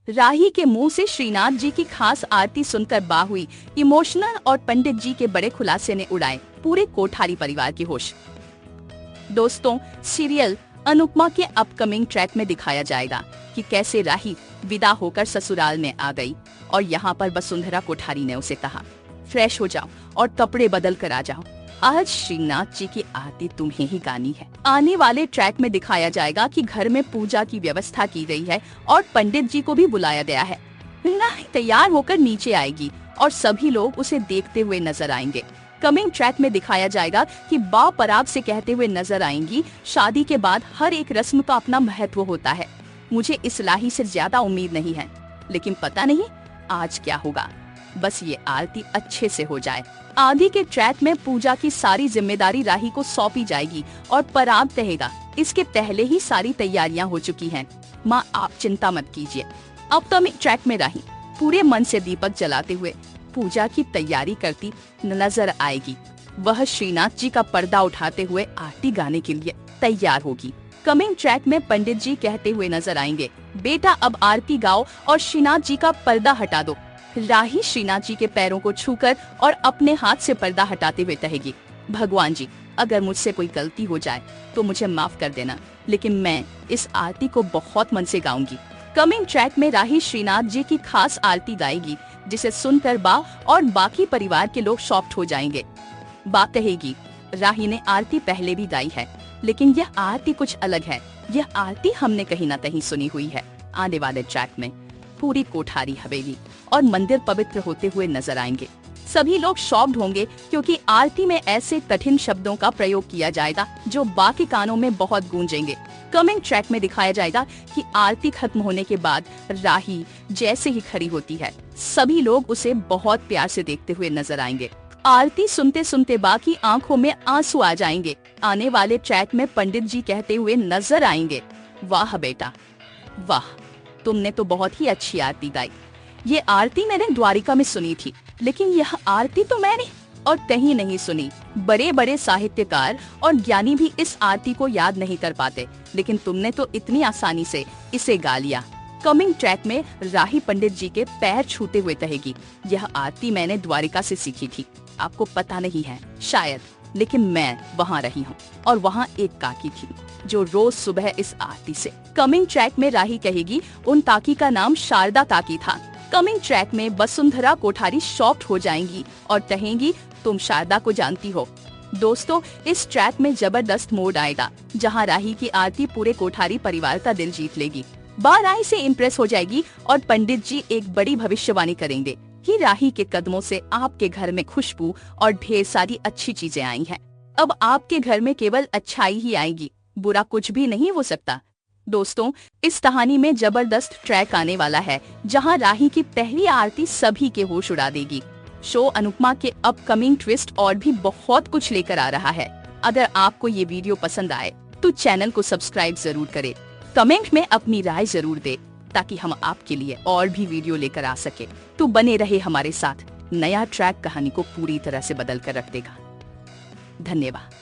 राही के मुंह से श्रीनाथ जी की खास आरती सुनकर बाह हुई इमोशनल और पंडित जी के बड़े खुलासे ने उड़ाए पूरे कोठारी परिवार की होश। दोस्तों, सीरियल अनुपमा के अपकमिंग ट्रैक में दिखाया जाएगा कि कैसे राही विदा होकर ससुराल में आ गई और यहाँ पर वसुंधरा कोठारी ने उसे कहा, फ्रेश हो जाओ और कपड़े बदल कर आ जाओ, आज श्रीनाथ जी की आरती तुम्हें ही गानी है। आने वाले ट्रैक में दिखाया जाएगा कि घर में पूजा की व्यवस्था की गई है और पंडित जी को भी बुलाया गया है। राही तैयार होकर नीचे आएगी और सभी लोग उसे देखते हुए नजर आएंगे। कमिंग ट्रैक में दिखाया जाएगा कि बा पराग से कहते हुए नजर आएंगी, शादी के बाद हर एक रस्म का अपना महत्व होता है। मुझे इस लाही से ज्यादा उम्मीद नहीं है, लेकिन पता नहीं आज क्या होगा। बस ये आरती अच्छे से हो जाए। आदि के ट्रैक में पूजा की सारी जिम्मेदारी राही को सौंपी जाएगी और पराग कहेगा, इसके पहले ही सारी तैयारियां हो चुकी हैं। माँ, आप चिंता मत कीजिए। अब तो ट्रैक में राही पूरे मन से दीपक जलाते हुए पूजा की तैयारी करती नजर आएगी। वह श्रीनाथ जी का पर्दा उठाते हुए आरती गाने के लिए तैयार होगी। कमिंग ट्रैक में पंडित जी कहते हुए नजर आएंगे, बेटा अब आरती गाओ और श्रीनाथ जी का पर्दा हटा दो। राही श्रीनाथ जी के पैरों को छूकर और अपने हाथ से पर्दा हटाते हुए कहेगी, भगवान जी, अगर मुझसे कोई गलती हो जाए तो मुझे माफ कर देना, लेकिन मैं इस आरती को बहुत मन से गाऊंगी। कमिंग ट्रैक में राही श्रीनाथ जी की खास आरती गाएगी, जिसे सुनकर बा और बाकी परिवार के लोग शॉक्ड हो जाएंगे। बा कहेगी, राही ने आरती पहले भी गाई है, लेकिन यह आरती कुछ अलग है। यह आरती हमने कहीं न कहीं सुनी हुई है। आने वाले ट्रैक में पूरी कोठारी हवेली और मंदिर पवित्र होते हुए नजर आएंगे। सभी लोग शॉक्ड होंगे क्योंकि आरती में ऐसे कठिन शब्दों का प्रयोग किया जाएगा जो बाकी कानों में बहुत गूंजेंगे। कमिंग ट्रैक में दिखाया जाएगा कि आरती खत्म होने के बाद राही जैसे ही खड़ी होती है, सभी लोग उसे बहुत प्यार से देखते हुए नजर आएंगे। आरती सुनते सुनते बाकी आंखों में आंसू आ जाएंगे। आने वाले ट्रैक में पंडित जी कहते हुए नजर आएंगे, वाह बेटा वाह, तुमने तो बहुत ही अच्छी आरती गाई। ये आरती मैंने द्वारिका में सुनी थी, लेकिन यह आरती तो मैंने और कहीं नहीं सुनी। बड़े बड़े साहित्यकार और ज्ञानी भी इस आरती को याद नहीं कर पाते, लेकिन तुमने तो इतनी आसानी से इसे गा लिया। कमिंग ट्रैक में राही पंडित जी के पैर छूते हुए कहेगी, यह आरती मैंने द्वारिका से सीखी थी, आपको पता नहीं है शायद, लेकिन मैं वहाँ रही हूँ और वहाँ एक काकी थी जो रोज सुबह इस आरती से। कमिंग ट्रैक में राही कहेगी, उन काकी का नाम शारदा काकी था। कमिंग ट्रैक में वसुंधरा कोठारी शॉक्ड हो जाएंगी और कहेंगी, तुम शारदा को जानती हो। दोस्तों, इस ट्रैक में जबरदस्त मोड आएगा जहां राही की आरती पूरे कोठारी परिवार का दिल जीत लेगी। बा राही से इम्प्रेस हो जाएगी और पंडित जी एक बड़ी भविष्यवाणी करेंगे कि राही के कदमों से आपके घर में खुशबू और ढेर सारी अच्छी चीजें आई हैं। अब आपके घर में केवल अच्छाई ही आएगी, बुरा कुछ भी नहीं हो सकता। दोस्तों, इस कहानी में जबरदस्त ट्रैक आने वाला है जहां राही की पहली आरती सभी के होश उड़ा देगी। शो अनुपमा के अपकमिंग ट्विस्ट और भी बहुत कुछ लेकर आ रहा है। अगर आपको ये वीडियो पसंद आए तो चैनल को सब्सक्राइब जरूर करें, कमेंट में अपनी राय जरूर दे ताकि हम आपके लिए और भी वीडियो लेकर आ सके। तो बने रहे हमारे साथ, नया ट्रैक कहानी को पूरी तरह से बदल कर रख देगा। धन्यवाद।